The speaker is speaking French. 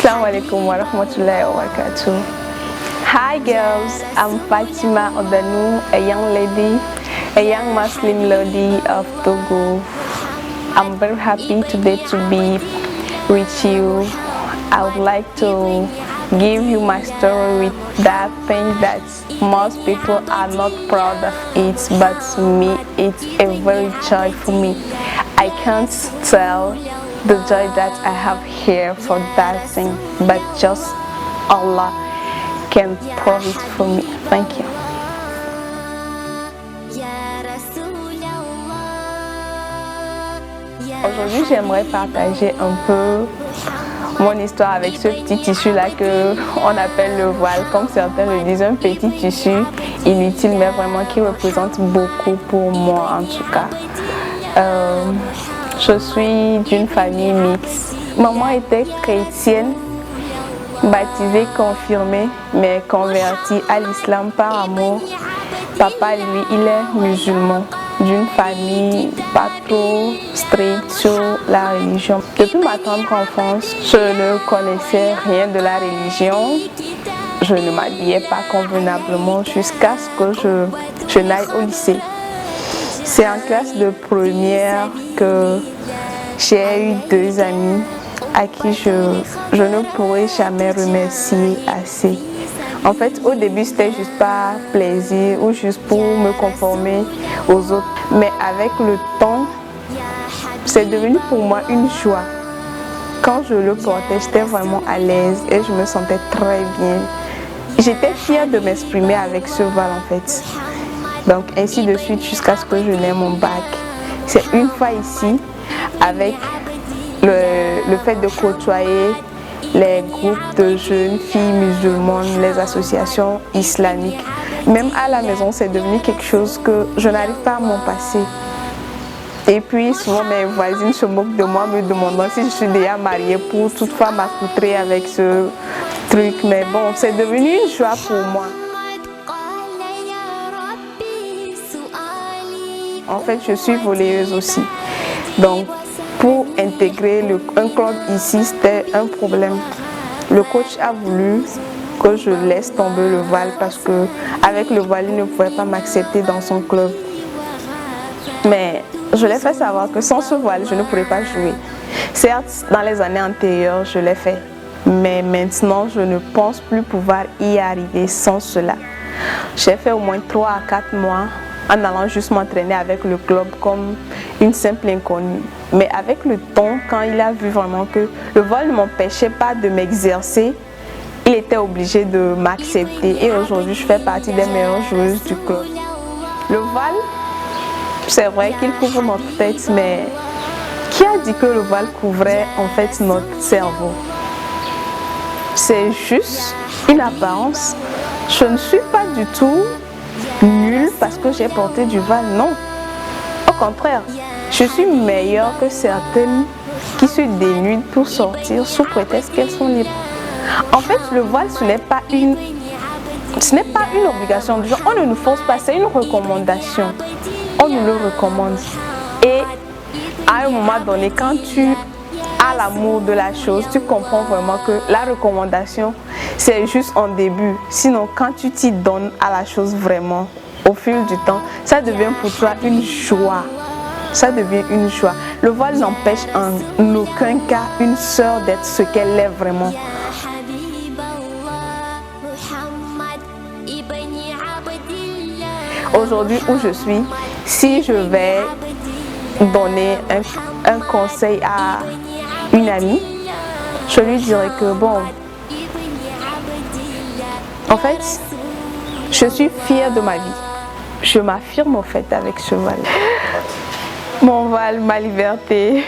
Assalamu alaikum wa rahmatullahi wa barakatuh. Hi girls, I'm Fatima Odanu, a young lady, a young Muslim lady of Togo. I'm very happy today to be with you. I would like to give you my story with that thing that most people are not proud of it, but me, it's a very joy for me. I can't tell the joy that I have here for that thing, but just Allah can prove it for me. Thank you. Aujourd'hui, j'aimerais partager un peu mon histoire avec ce petit tissu là que on appelle le voile, comme certains le disent, un petit tissu inutile mais vraiment qui représente beaucoup pour moi en tout cas. Je suis d'une famille mixte. Maman était chrétienne, baptisée, confirmée, mais convertie à l'islam par amour. Papa, lui, il est musulman, d'une famille pas trop stricte sur la religion. Depuis ma tendre enfance, je ne connaissais rien de la religion. Je ne m'habillais pas convenablement jusqu'à ce que je n'aille au lycée. C'est en classe de première que j'ai eu deux amis à qui je ne pourrai jamais remercier assez. En fait, au début, c'était juste par plaisir ou juste pour me conformer aux autres. Mais avec le temps, c'est devenu pour moi une joie. Quand je le portais, j'étais vraiment à l'aise et je me sentais très bien. J'étais fière de m'exprimer avec ce voile en fait. Donc ainsi de suite jusqu'à ce que je n'ai mon bac. C'est une fois ici, avec le fait de côtoyer les groupes de jeunes filles musulmanes, les associations islamiques. Même à la maison, c'est devenu quelque chose que je n'arrive pas à m'en passer. Et puis souvent mes voisines se moquent de moi, me demandant si je suis déjà mariée pour toutefois m'accoutrer avec ce truc. Mais bon, c'est devenu une joie pour moi. En fait, je suis volleyeuse aussi. Donc, pour intégrer un club ici, c'était un problème. Le coach a voulu que je laisse tomber le voile parce que avec le voile, il ne pouvait pas m'accepter dans son club. Mais je l'ai fait savoir que sans ce voile, je ne pourrais pas jouer. Certes, dans les années antérieures, je l'ai fait. Mais maintenant, je ne pense plus pouvoir y arriver sans cela. J'ai fait au moins 3 à 4 mois en allant juste m'entraîner avec le club comme une simple inconnue. Mais avec le temps, quand il a vu vraiment que le voile ne m'empêchait pas de m'exercer, il était obligé de m'accepter. Et aujourd'hui, je fais partie des meilleures joueuses du club. Le voile, c'est vrai qu'il couvre notre tête, mais qui a dit que le voile couvrait en fait notre cerveau? C'est juste une apparence. Je ne suis pas du tout nulle parce que j'ai porté du voile, non. Au contraire, je suis meilleure que certaines qui se dénudent pour sortir sous prétexte qu'elles sont libres. En fait, le voile, ce n'est pas une obligation du genre. On ne nous force pas, c'est une recommandation. On nous le recommande. Et à un moment donné, quand tu as l'amour de la chose, tu comprends vraiment que la recommandation, c'est juste en début. Sinon, quand tu t'y donnes à la chose vraiment, au fil du temps, ça devient pour toi une joie. Ça devient une joie. Le voile n'empêche en aucun cas une sœur d'être ce qu'elle est vraiment. Aujourd'hui où je suis, si je vais donner un conseil à une amie, je lui dirais que bon, en fait, je suis fière de ma vie. Je m'affirme au fait avec ce voile. Mon voile, ma liberté.